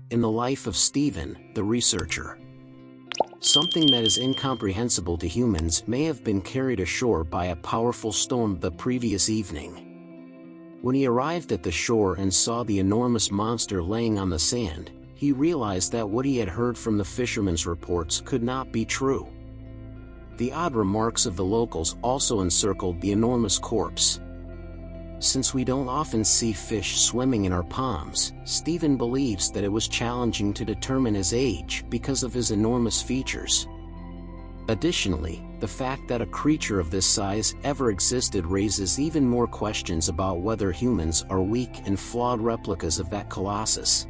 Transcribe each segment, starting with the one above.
in the life of Stephen, the researcher. Something that is incomprehensible to humans may have been carried ashore by a powerful storm the previous evening. When he arrived at the shore and saw the enormous monster laying on the sand, he realized that what he had heard from the fishermen's reports could not be true. The odd remarks of the locals also encircled the enormous corpse. Since we don't often see fish swimming in our ponds, Stephen believes that it was challenging to determine his age because of his enormous features. Additionally, the fact that a creature of this size ever existed raises even more questions about whether humans are weak and flawed replicas of that colossus.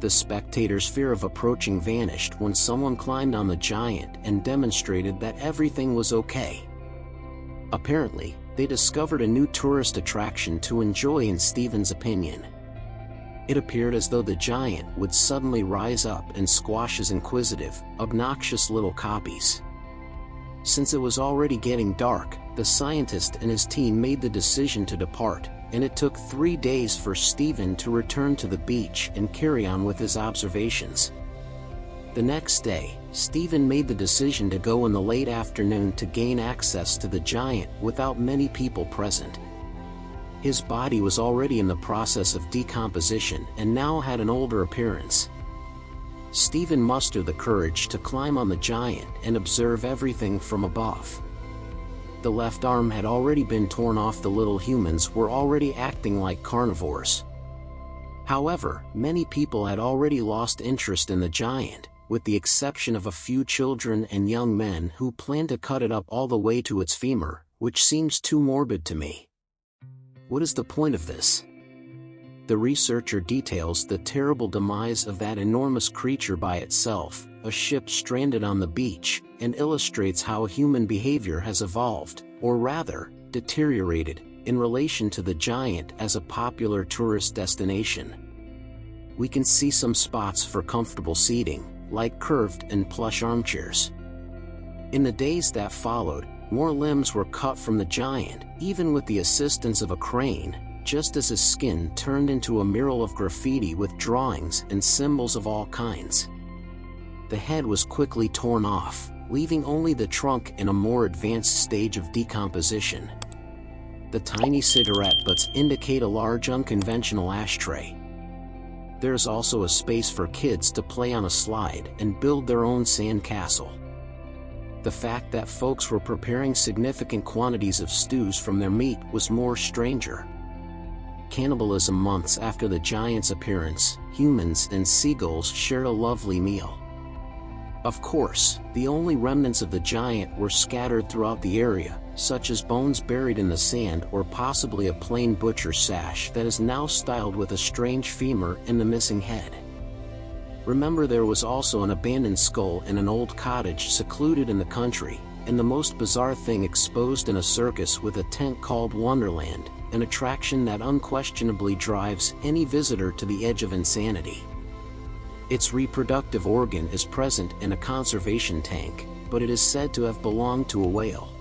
The spectators' fear of approaching vanished when someone climbed on the giant and demonstrated that everything was okay. Apparently, they discovered a new tourist attraction to enjoy in Stephen's opinion. It appeared as though the giant would suddenly rise up and squash his inquisitive, obnoxious little copies. Since it was already getting dark, the scientist and his team made the decision to depart, and it took 3 days for Stephen to return to the beach and carry on with his observations. The next day, Stephen made the decision to go in the late afternoon to gain access to the giant without many people present. His body was already in the process of decomposition and now had an older appearance. Stephen mustered the courage to climb on the giant and observe everything from above. The left arm had already been torn off. The little humans were already acting like carnivores. However, many people had already lost interest in the giant, with the exception of a few children and young men who planned to cut it up all the way to its femur, which seems too morbid to me. What is the point of this? The researcher details the terrible demise of that enormous creature by itself, a ship stranded on the beach, and illustrates how human behavior has evolved, or rather, deteriorated, in relation to the giant as a popular tourist destination. We can see some spots for comfortable seating, like curved and plush armchairs. In the days that followed, more limbs were cut from the giant, even with the assistance of a crane, just as his skin turned into a mural of graffiti with drawings and symbols of all kinds. The head was quickly torn off, leaving only the trunk in a more advanced stage of decomposition. The tiny cigarette butts indicate a large unconventional ashtray. There is also a space for kids to play on a slide and build their own sand castle. The fact that folks were preparing significant quantities of stews from their meat was more stranger. Cannibalism. Months after the giant's appearance, humans and seagulls shared a lovely meal. Of course, the only remnants of the giant were scattered throughout the area, such as bones buried in the sand or possibly a plain butcher's sash that is now styled with a strange femur and the missing head. Remember, there was also an abandoned skull in an old cottage secluded in the country, and the most bizarre thing exposed in a circus with a tent called Wonderland, an attraction that unquestionably drives any visitor to the edge of insanity. Its reproductive organ is present in a conservation tank, but it is said to have belonged to a whale.